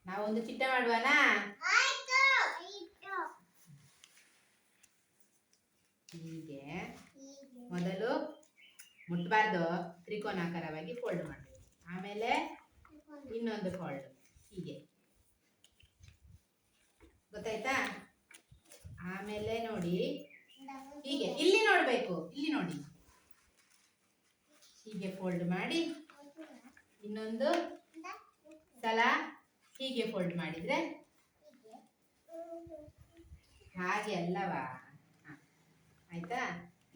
ನಾವೊಂದು ಚಿಟ್ಟೆ ಮಾಡುವನಾ? ಹೀಗೆ ಮೊದಲು ಮುಟ್ಟಬಾರ್ದು, ತ್ರಿಕೋನಾಕಾರವಾಗಿ ಫೋಲ್ಡ್ ಮಾಡಬೇಕು. ಆಮೇಲೆ ಇನ್ನೊಂದು ಫೋಲ್ಡ್ ಹೀಗೆ, ಗೊತ್ತಾಯ್ತಾ? ಆಮೇಲೆ ನೋಡಿ ಹೀಗೆ, ಇಲ್ಲಿ ನೋಡ್ಬೇಕು, ಇಲ್ಲಿ ನೋಡಿ, ಹೀಗೆ ಫೋಲ್ಡ್ ಮಾಡಿ ಇನ್ನೊಂದು ಸಲ ಹೀಗೆ ಫೋಲ್ಡ್ ಮಾಡಿದ್ರೆ ಹಾಗೆ ಅಲ್ಲವಾ? ಆಯ್ತಾ?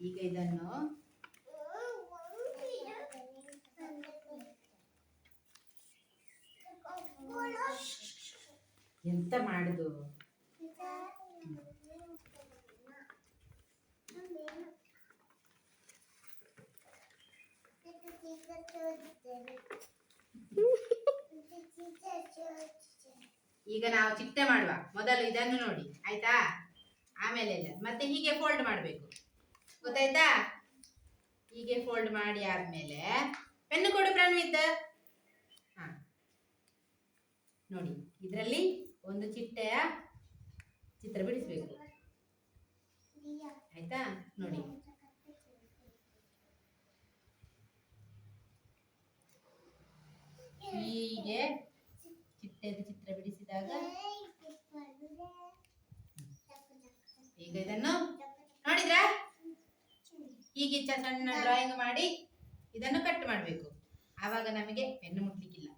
ಈಗ ಇದನ್ನು ಎಂತ ಮಾಡುದು? ಈಗ ನಾವು ಚಿಟ್ಟೆ ಮಾಡುವ. ಮೊದಲು ಇದನ್ನು ನೋಡಿ, ಆಯ್ತಾ? ಆಮೇಲೆ ಇಲ್ಲ, ಮತ್ತೆ ಹೀಗೆ ಫೋಲ್ಡ್ ಮಾಡಬೇಕು, ಗೊತ್ತಾಯ್ತಾ? ಹೀಗೆ ಫೋಲ್ಡ್ ಮಾಡಿ ಆದ್ಮೇಲೆ ಪೆನ್ನು ಕೊಡು ಪ್ರಣವಿತ್. ಹಾ ನೋಡಿ, ಇದರಲ್ಲಿ ಒಂದು ಚಿಟ್ಟೆಯ ಚಿತ್ರ ಬಿಡಿಸ್ಬೇಕು, ಆಯ್ತಾ? ನೋಡಿ, ಹೀಗೆ ಚಿಟ್ಟೆದ ಚಿತ್ರ ಬಿಡಿಸಿದಾಗ ಈಗ ಇದನ್ನು ನೋಡಿದ್ರ, ಹೀಗೆ ಸಣ್ಣ ಡ್ರಾಯಿಂಗ್ ಮಾಡಿ ಇದನ್ನು ಕಟ್ ಮಾಡಬೇಕು. ಆವಾಗ ನಮಗೆ ಪೆನ್ನು ಮುಟ್ಲಿಕ್ಕಿಲ್ಲ.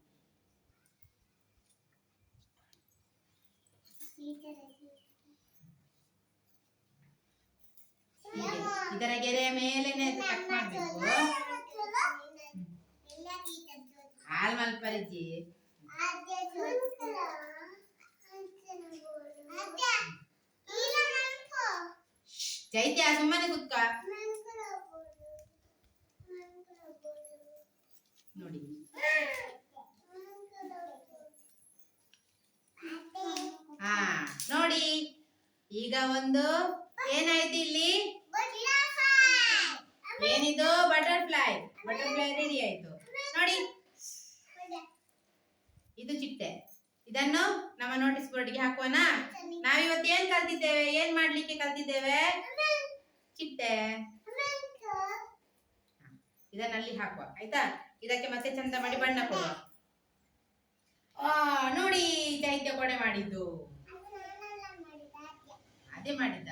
ಇದರ ಗೆರೆಯ ಮೇಲೆನೆ ಕಟ್ ಮಾಡಬೇಕು. ಆಲ್ಮಲ್ಪರಿಜಿ ಚೈತ್ಯ, ಸುಮ್ಮನೆ ಕುತ್ಕ. ನೋಡಿ, ಹಾ ನೋಡಿ, ಈಗ ಒಂದು ಏನಾಯ್ತು ಇಲ್ಲಿ? ಏನಿದು? ಬಟರ್ಫ್ಲೈ. ಬಟರ್ಫ್ಲೈ ರೆಡಿ ಆಯ್ತು ನೋಡಿ. ಇದು ಚಿಟ್ಟೆ. ಇದನ್ನು ನಮ್ಮ ನೋಟಿಸ್ ಬೋರ್ಡ್ಗೆ ಹಾಕುವನಾ? ನಾವಿವತ್ತು ಏನ್ ಕಲ್ತಿದ್ದೇವೆ? ಏನ್ ಮಾಡ್ಲಿಕ್ಕೆ ಕಲ್ತಿದ್ದೇವೆ? ಚಿಟ್ಟೆ. ಇದನ್ನಲ್ಲಿ ಹಾಕುವ, ಆಯ್ತಾ? ಇದಕ್ಕೆ ಮತ್ತೆ ಚಂದ ಮಾಡಿ ಬಣ್ಣ ಕೊಡುವ. ನೋಡಿ, ಚೈತ್ಯ ಕೊಡೆ ಮಾಡಿದ್ದು. ಅದೇ ಮಾಡಿದ್ದ.